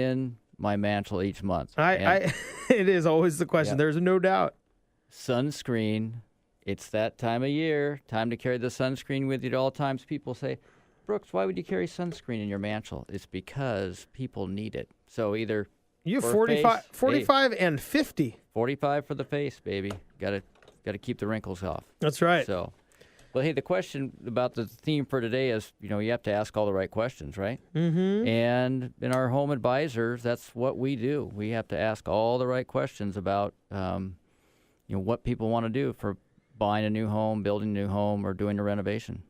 in my mantle each month? It is always the question. There's no doubt. Sunscreen. It's that time of year. Time to carry the sunscreen with you at all times. People say, Brooks, why would you carry sunscreen in your mantle? It's because people need it. So either you have 45 and 50. 45 for the face, baby. Got to keep the wrinkles off. That's right. So, well, hey, the question about the theme for today is, you have to ask all the right questions, right? Mm-hmm. And in our home advisors, that's what we do. We have to ask all the right questions about, what people want to do for buying a new home, building a new home, or doing a renovation.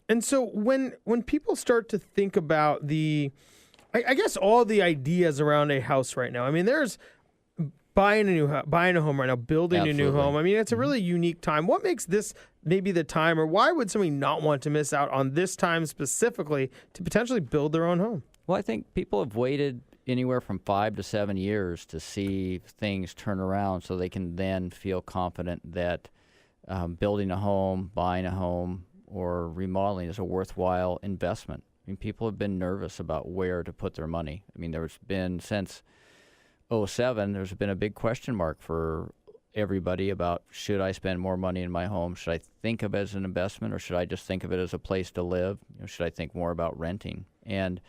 And so when people start to think about I guess all the ideas around a house right now, I mean, there's buying a home right now, building a new home. I mean, it's a really unique time. What makes this maybe the time, or why would somebody not want to miss out on this time specifically to potentially build their own home? Well, I think people have waited anywhere from 5 to 7 years to see things turn around so they can then feel confident that building a home, buying a home, or remodeling is a worthwhile investment. I mean, people have been nervous about where to put their money. I mean, there's been, since 2007, there's been a big question mark for everybody about, should I spend more money in my home? Should I think of it as an investment, or should I just think of it as a place to live? Should I think more about renting? And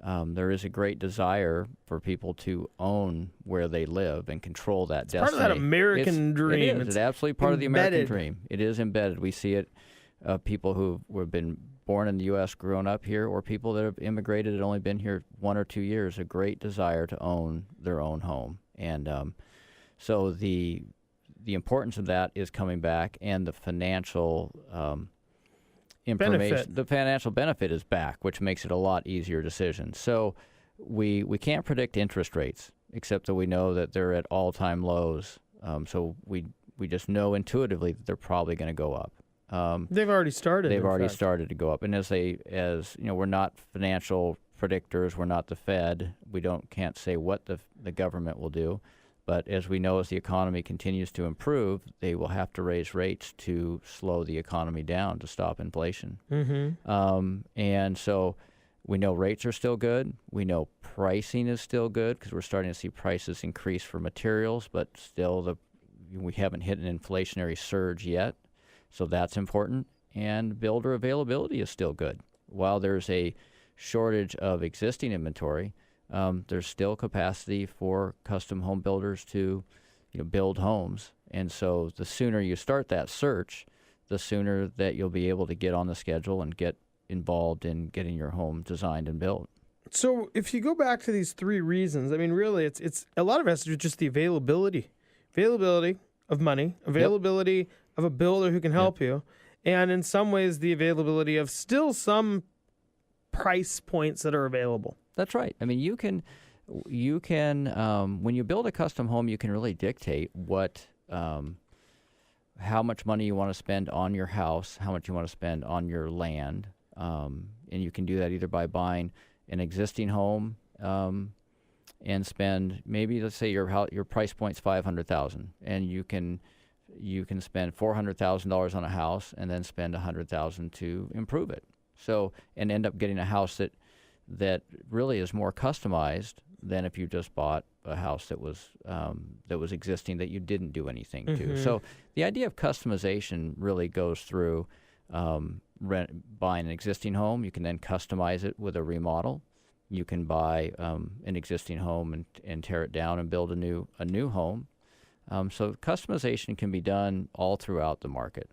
there is a great desire for people to own where they live and control that destiny. Part of that American dream. It's absolutely part of the American dream. It is embedded. We see it. People who have been born in the U.S., grown up here, or people that have immigrated and only been here 1 or 2 years, a great desire to own their own home. And so the importance of that is coming back, and the financial information, the financial benefit is back, which makes it a lot easier decision. So we can't predict interest rates, except that we know that they're at all-time lows. So we just know intuitively that they're probably going to go up. They've already started. They've already started to go up, and as we're not financial predictors, we're not the Fed. We can't say what the government will do, but as we know, as the economy continues to improve, they will have to raise rates to slow the economy down to stop inflation. Mm-hmm. And so we know rates are still good. We know pricing is still good because we're starting to see prices increase for materials, but still we haven't hit an inflationary surge yet. So that's important, and builder availability is still good. While there's a shortage of existing inventory, there's still capacity for custom home builders to build homes. And so the sooner you start that search, the sooner that you'll be able to get on the schedule and get involved in getting your home designed and built. So if you go back to these 3 reasons, I mean, really, it's a lot of it has to do with just the availability of money, availability of a builder who can help you, and in some ways the availability of still some price points that are available. That's right. I mean, you can when you build a custom home, you can really dictate how much money you want to spend on your house, how much you want to spend on your land, and you can do that either by buying an existing home and spend, maybe, let's say your price point's $500,000, and you can spend $400,000 on a house and then spend $100,000 to improve it. So, and end up getting a house that really is more customized than if you just bought a house that was existing that you didn't do anything to. So the idea of customization really goes through buying an existing home. You can then customize it with a remodel. You can buy an existing home and tear it down and build a new home. So customization can be done all throughout the market.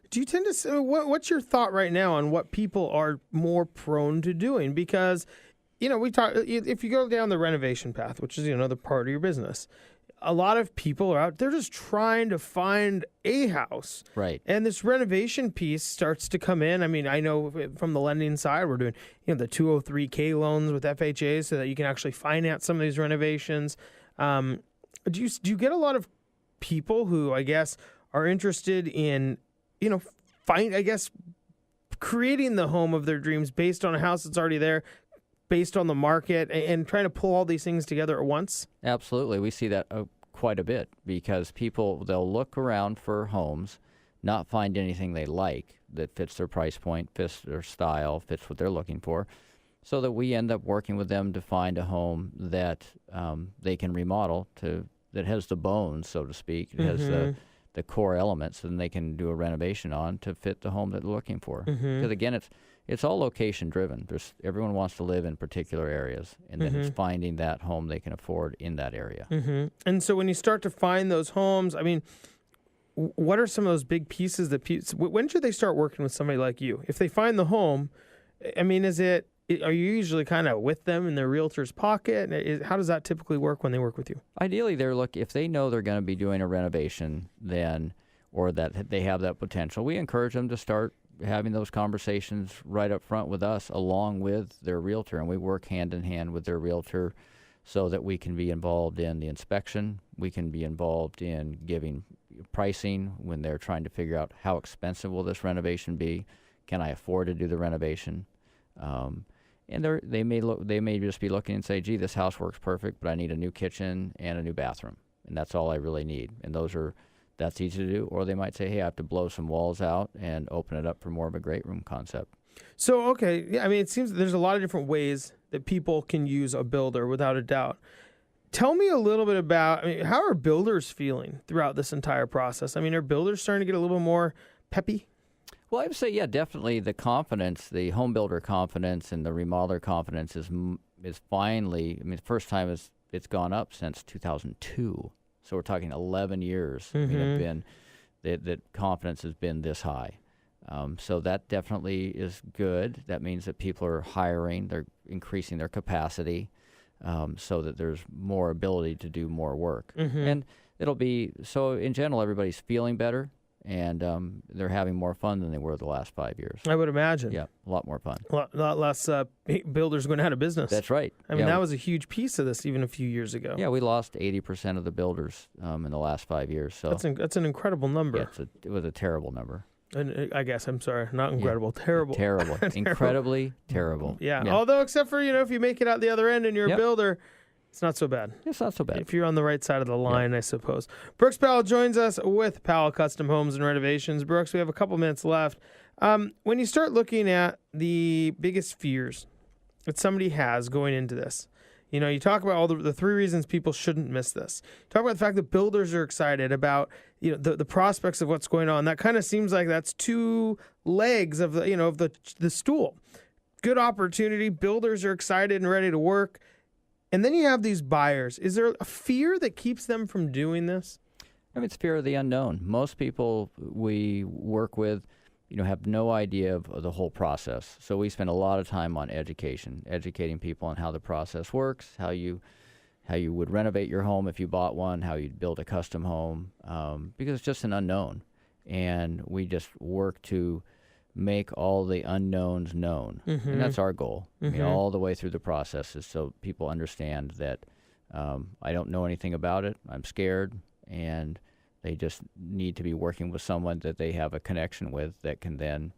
Do you tend to say, what's your thought right now on what people are more prone to doing? Because, we talk, if you go down the renovation path, which is another part of your business, a lot of people are out, they're just trying to find a house. Right. And this renovation piece starts to come in. I mean, I know from the lending side, we're doing, the 203K loans with FHA so that you can actually finance some of these renovations. Do you get a lot of people who, I guess, are interested in, creating the home of their dreams based on a house that's already there, based on the market, and trying to pull all these things together at once? Absolutely. We see that quite a bit because they'll look around for homes, not find anything they like that fits their price point, fits their style, fits what they're looking for. so that we end up working with them to find a home that they can remodel that has the bones, so to speak. It has the core elements, and they can do a renovation on to fit the home that they're looking for. Because again, it's all location driven. Everyone wants to live in particular areas, and then it's finding that home they can afford in that area. And so when you start to find those homes, I mean, what are some of those big pieces when should they start working with somebody like you? If they find the home, I mean, are you usually kind of with them in their realtor's pocket? How does that typically work when they work with you? Ideally, if they know they're going to be doing a renovation, or that they have that potential, we encourage them to start having those conversations right up front with us, along with their realtor, and we work hand in hand with their realtor so that we can be involved in the inspection. We can be involved in giving pricing when they're trying to figure out how expensive will this renovation be. Can I afford to do the renovation? And they may just be looking and say, gee, this house works perfect, but I need a new kitchen and a new bathroom, and that's all I really need. And that's easy to do. Or they might say, hey, I have to blow some walls out and open it up for more of a great room concept. So, okay, yeah, I mean, it seems there's a lot of different ways that people can use a builder, without a doubt. Tell me a little bit about, how are builders feeling throughout this entire process? I mean, are builders starting to get a little more peppy? Well, I would say, yeah, definitely the confidence, the home builder confidence and the remodeler confidence is finally, the first time it's gone up since 2002. So we're talking 11 years. That confidence has been this high. So that definitely is good. That means that people are hiring, they're increasing their capacity so that there's more ability to do more work. And so in general, everybody's feeling better. And they're having more fun than they were the last 5 years. I would imagine. Yeah, a lot more fun. A lot less builders going out of business. That's right. That was a huge piece of this even a few years ago. Yeah, we lost 80% of the builders in the last 5 years. So that's an incredible number. Yeah, it was a terrible number. And I guess, I'm sorry, not incredible, terrible. Terrible. Incredibly terrible. Yeah. Although, except for, if you make it out the other end and you're a builder, it's not so bad. It's not so bad. If you're on the right side of the line, I suppose. Brooks Powell joins us with Powell Custom Homes and Renovations. Brooks, we have a couple minutes left. When you start looking at the biggest fears that somebody has going into this, you talk about all the three reasons people shouldn't miss this. Talk about the fact that builders are excited about the prospects of what's going on. That kind of seems like that's two legs of the stool. Good opportunity. Builders are excited and ready to work. And then you have these buyers. Is there a fear that keeps them from doing this? It's fear of the unknown. Most people we work with, have no idea of the whole process. So we spend a lot of time on educating people on how the process works, how you would renovate your home if you bought one, how you'd build a custom home, because it's just an unknown. And we just work to make all the unknowns known. And that's our goal. All the way through the process is so people understand that I don't know anything about it. I'm scared, and they just need to be working with someone that they have a connection with that can then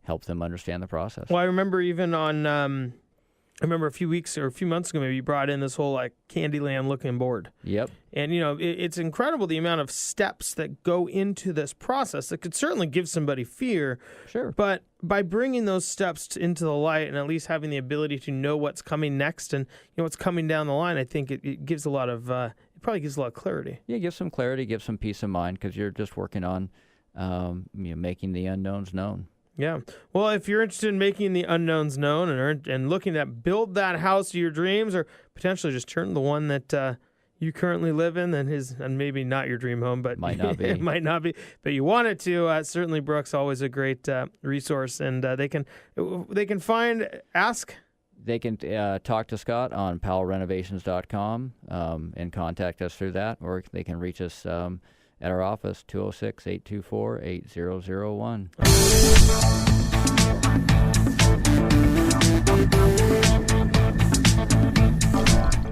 help them understand the process. Well, I remember even a few weeks or a few months ago, maybe you brought in this whole Candyland looking board. Yep. And, it's incredible the amount of steps that go into this process that could certainly give somebody fear. Sure. But by bringing those steps into the light and at least having the ability to know what's coming next and what's coming down the line, I think it gives a lot of probably gives a lot of clarity. Yeah, gives some clarity, gives some peace of mind because you're just working on making the unknowns known. Yeah. Well, if you're interested in making the unknowns known and looking to build that house of your dreams, or potentially just turn the one that you currently live in and maybe not your dream home, but might not be. It might not be, but you want it to. Certainly, Brooks always a great resource, and they can ask. They can talk to Scott on powellrenovations.com and contact us through that, or they can reach us at our office, 206-824-8001.